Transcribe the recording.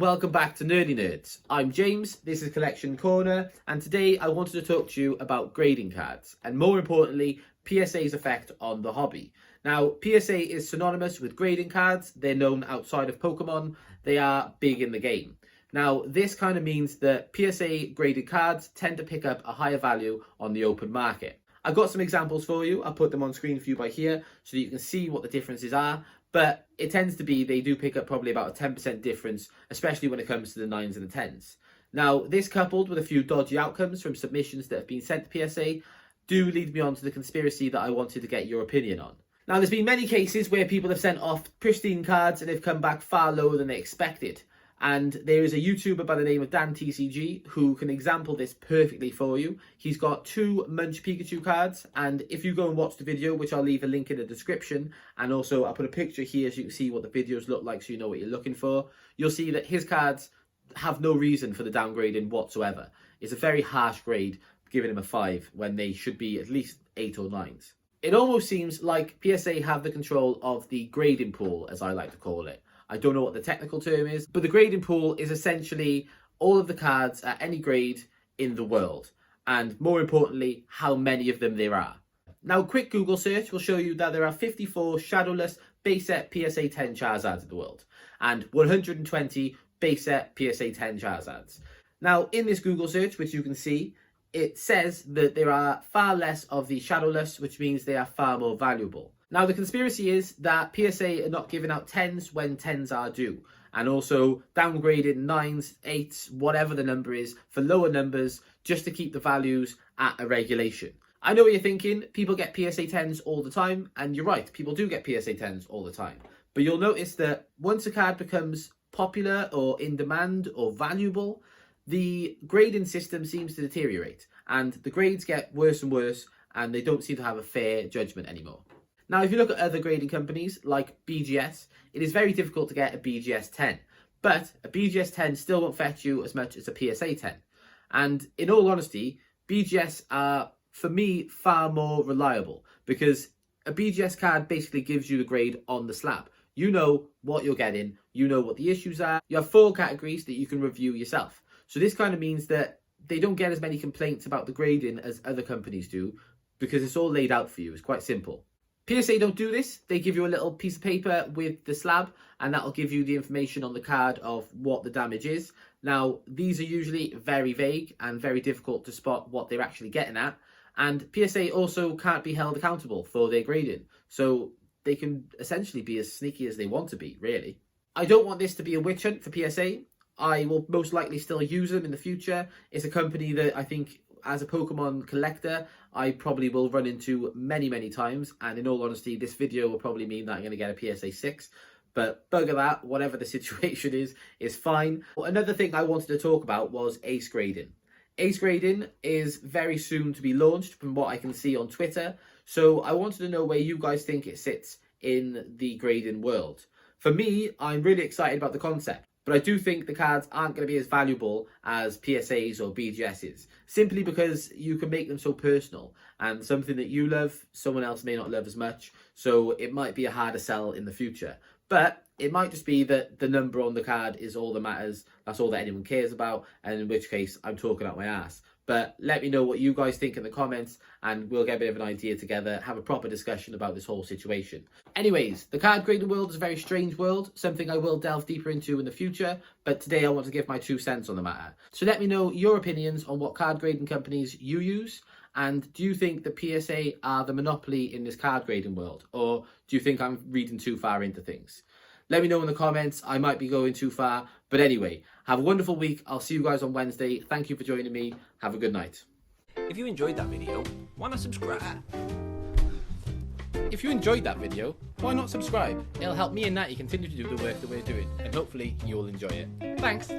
welcome back to Nerdy Nerds. I'm James, this is Collection Corner, and today I wanted to talk to you about grading cards, and more importantly, PSA's effect on the hobby. Now, PSA is synonymous with grading cards. They're known outside of Pokemon. They are big in the game. Now, this kind of means that PSA graded cards tend to pick up a higher value on the open market. I've got some examples for you. I'll put them on screen for you by here so that you can see what the differences are. But it tends to be they do pick up probably about a 10% difference, especially when it comes to the 9s and the 10s. Now, this coupled with a few dodgy outcomes from submissions that have been sent to PSA do lead me on to the conspiracy that I wanted to get your opinion on. Now, there's been many cases where people have sent off pristine cards and they've come back far lower than they expected. And there is a YouTuber by the name of Dan.TCG who can example this perfectly for you. He's got 2 Munch Pikachu cards, and if you go and watch the video, which I'll leave a link in the description, and also I'll put a picture here so you can see what the videos look like so you know what you're looking for, you'll see that his cards have no reason for the downgrading whatsoever. It's a very harsh grade, giving him a 5 when they should be at least 8 or 9s. It almost seems like PSA have the control of the grading pool, as I like to call it. I don't know what the technical term is, but the grading pool is essentially all of the cards at any grade in the world, and more importantly, how many of them there are. Now, a quick Google search will show you that there are 54 shadowless base set PSA 10 Charizards in the world, and 120 base set PSA 10 Charizards. Now, in this Google search, which you can see, it says that there are far less of the shadowless, which means they are far more valuable. Now, the conspiracy is that PSA are not giving out 10s when 10s are due, and also downgrading 9s, 8s, whatever the number is, for lower numbers just to keep the values at a regulation. I know what you're thinking, people get PSA 10s all the time, and you're right, people do get PSA 10s all the time. But you'll notice that once a card becomes popular or in demand or valuable, the grading system seems to deteriorate, and the grades get worse and worse, and they don't seem to have a fair judgment anymore. Now, if you look at other grading companies like BGS, it is very difficult to get a BGS 10, but a BGS 10 still won't fetch you as much as a PSA 10. And in all honesty, BGS are, for me, far more reliable, because a BGS card basically gives you the grade on the slab. You know what you're getting, you know what the issues are, you have 4 categories that you can review yourself. So this kind of means that they don't get as many complaints about the grading as other companies do, because it's all laid out for you. It's quite simple. PSA don't do this. They give you a little piece of paper with the slab, and that'll give you the information on the card of what the damage is. Now, these are usually very vague and very difficult to spot what they're actually getting at. And PSA also can't be held accountable for their grading. So they can essentially be as sneaky as they want to be, really. I don't want this to be a witch hunt for PSA. I will most likely still use them in the future. It's a company that I think, as a Pokemon collector, I probably will run into many, many times. And in all honesty, this video will probably mean that I'm going to get a PSA 6. But bugger that, whatever the situation is fine. Another thing I wanted to talk about was ace grading. Ace grading is very soon to be launched from what I can see on Twitter. So I wanted to know where you guys think it sits in the grading world. For me, I'm really excited about the concept. But I do think the cards aren't going to be as valuable as PSAs or BGSs, simply because you can make them so personal, and something that you love, someone else may not love as much, so it might be a harder sell in the future. But it might just be that the number on the card is all that matters, that's all that anyone cares about, and in which case I'm talking out my ass. But let me know what you guys think in the comments, and we'll get a bit of an idea together, have a proper discussion about this whole situation. Anyways, the card grading world is a very strange world, something I will delve deeper into in the future, but today I want to give my 2 cents on the matter. So let me know your opinions on what card grading companies you use, and do you think the PSA are the monopoly in this card grading world, or do you think I'm reading too far into things? Let me know in the comments. I might be going too far. But anyway, have a wonderful week. I'll see you guys on Wednesday. Thank you for joining me. Have a good night. If you enjoyed that video, why not subscribe? If you enjoyed that video, why not subscribe? It'll help me and Natty continue to do the work that we're doing, and hopefully you'll enjoy it. Thanks.